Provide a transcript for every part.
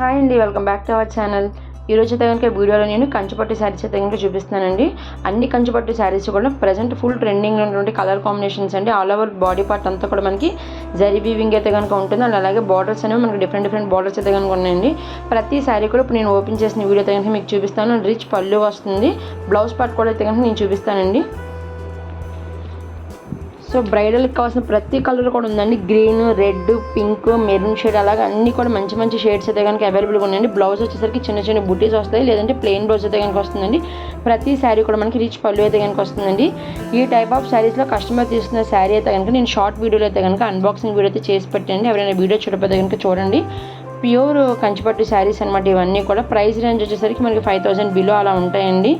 Hi అండి, welcome back to our channel. ఈరోజు అయితే కనుక వీడియోలో నేను కంచిపట్టు శారీస్ అయితే కనుక చూపిస్తానండి. అన్ని కంచిపట్టు శారీస్ కూడా ప్రజెంట్ ఫుల్ ట్రెండింగ్లో ఉన్నటువంటి కలర్ కాంబినేషన్స్ అండి. ఆల్ ఓవర్ బాడీ పార్ట్ అంతా కూడా మనకి జరీ వీవింగ్ అయితే కనుక ఉంటుంది. అండ్ అలాగే బార్డర్స్ అనేవి మనకి డిఫరెంట్ బార్డర్స్ అయితే కనుక ఉన్నాయండి. ప్రతి శారీ కూడా ఇప్పుడు నేను ఓపెన్ చేసిన వీడియో అయితే కనుక మీకు చూపిస్తాను. రిచ్ పళ్ళు వస్తుంది. బ్లౌజ్ పార్ట్ కూడా అయితే కనుక నేను చూపిస్తానండి. సో బ్రైడల్కి కావాల్సిన ప్రతి కలర్ కూడా ఉందండి. Green, red, pink, maroon shade అలాగే అన్నీ కూడా మంచి షేడ్స్ అయితే కనుక అవైలబుల్గా ఉన్నాయండి. బ్లౌజ్ వచ్చేసరికి చిన్న బుటీస్ వస్తాయి, లేదంటే ప్లెయిన్ బ్లౌజ్ అయితే కనుక వస్తుందండి. ప్రతి శారీ కూడా మనకి రిచ్ పళ్ళు అయితే కనుక వస్తుందండి. ఈ టైప్ ఆఫ్ శారీస్లో కస్టమర్ తీసుకున్న శారీ అయితే కనుక నేను షార్ట్ వీడియోలో అయితే కనుక అన్బాక్సింగ్ వీడియో అయితే చేసి పెట్టండి. ఎవరైనా వీడియో చూడకపోతే కనుక చూడండి. ప్యూర్ కంచిపట్టు శారీస్ అనమాట ఇవన్నీ కూడా. ప్రైస్ రేంజ్ వచ్చేసరికి మనకి 5000 బిలో అలా ఉంటాయండి.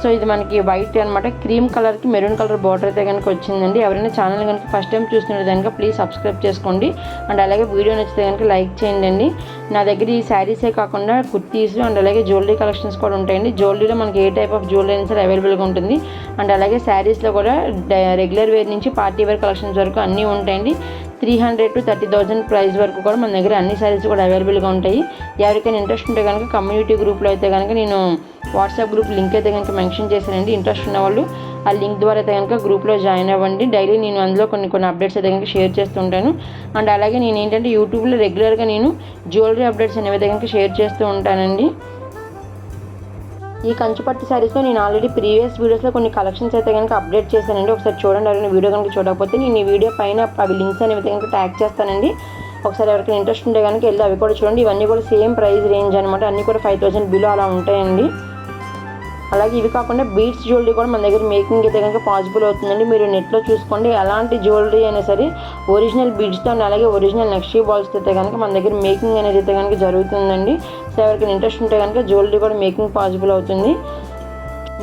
సో ఇది మనకి వైట్ అనమాట, క్రీమ్ కలర్కి మెరూన్ కలర్ బార్డర్ అయితే కనుక వచ్చిందండి. ఎవరైనా ఛానల్ కనుక ఫస్ట్ టైం చూస్తున్నది కనుక ప్లీజ్ సబ్స్క్రైబ్ చేసుకోండి. అండ్ అలాగే వీడియో నచ్చితే కనుక లైక్ చేయండి. నా దగ్గర ఈ శారీసే కాకుండా కుర్తీస్ అండ్ అలాగే జ్యువెలరీ కలెక్షన్స్ కూడా ఉంటాయండి. జ్యువెలరీలో మనకి ఏ టైప్ ఆఫ్ జ్యువెలరీ అయినా సరే అవైలబుల్గా ఉంటుంది. అండ్ అలాగే శారీస్లో కూడా రెగ్యులర్ వేర్ నుంచి పార్టీ వేర్ కలెక్షన్స్ వరకు అన్నీ ఉంటాయండి. 300 to 30,000 ప్రైస్ వరకు కూడా మన దగ్గర అన్ని శారీస్ కూడా అవైలబుల్గా ఉంటాయి. ఎవరికైనా ఇంట్రెస్ట్ ఉంటే కనుక కమ్యూనిటీ గ్రూప్లో అయితే కనుక నేను వాట్సాప్ గ్రూప్ లింక్ అయితే కనుక మెన్షన్ చేశానండి. ఇంట్రెస్ట్ ఉన్న వాళ్ళు ఆ లింక్ ద్వారా అయితే కనుక గ్రూప్లో జాయిన్ అవ్వండి. డైలీ నేను అందులో కొన్ని అప్డేట్స్ అయితే కనుక షేర్ చేస్తుంటాను. అండ్ అలాగే నేను ఏంటంటే యూట్యూబ్లో రెగ్యులర్గా నేను జ్యువెలరీ అప్డేట్స్ అనేవి అయితే కనుక షేర్ చేస్తూ ఉంటానండి. ఈ కంచిపట్టు శారీస్లో నేను ఆల్రెడీ ప్రీవియస్ వీడియోస్లో కొన్ని కలెక్షన్స్ అయితే కనుక అప్డేట్ చేశానండి. ఒకసారి చూడండి. ఎవరైనా వీడియో కనుక చూడకపోతే నేను ఈ వీడియో పైన అవి లింక్స్ అనేవి అయితే కనుక ట్యాగ్ చేస్తానండి. ఒకసారి ఎవరికైనా ఇంట్రెస్ట్ ఉంటే కనుక వెళ్ళి అవి కూడా చూడండి. ఇవన్నీ కూడా సేమ్ ప్రైస్ రేంజ్ అనమాట. అన్నీ కూడా 5000 బిలో అలా ఉంటాయండి. అలాగే ఇవి కాకుండా బీడ్స్ జ్యువెలరీ కూడా మన దగ్గర మేకింగ్ అయితే కనుక పాసిబుల్ అవుతుందండి. మీరు నెట్లో చూసుకోండి. ఎలాంటి జ్యువెలరీ అయినా సరే ఒరిజినల్ బీడ్స్తో అలాగే ఒరిజినల్ నక్షీ బాల్స్తో అయితే కనుక మన దగ్గర మేకింగ్ అనేది అయితే కనుక జరుగుతుందండి. సో ఎవరికైనా ఇంట్రెస్ట్ ఉంటే కనుక జ్యువెలరీ కూడా మేకింగ్ పాసిబుల్ అవుతుంది.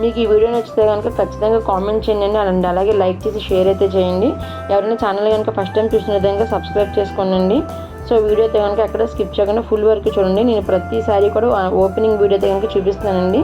మీకు ఈ వీడియో నచ్చితే కనుక ఖచ్చితంగా కామెంట్ చేయండి. అండ్ అలాగే లైక్ చేసి షేర్ అయితే చేయండి. ఎవరైనా ఛానల్ కనుక ఫస్ట్ టైం చూసినట్టు కనుక సబ్స్క్రైబ్ చేసుకోండి. సో వీడియో అయితే కనుక ఎక్కడ స్కిప్ చేయకుండా ఫుల్ వరకు చూడండి. నేను ప్రతి సారీ కూడా ఓపెనింగ్ వీడియో అయితే కనుక చూపిస్తానండి.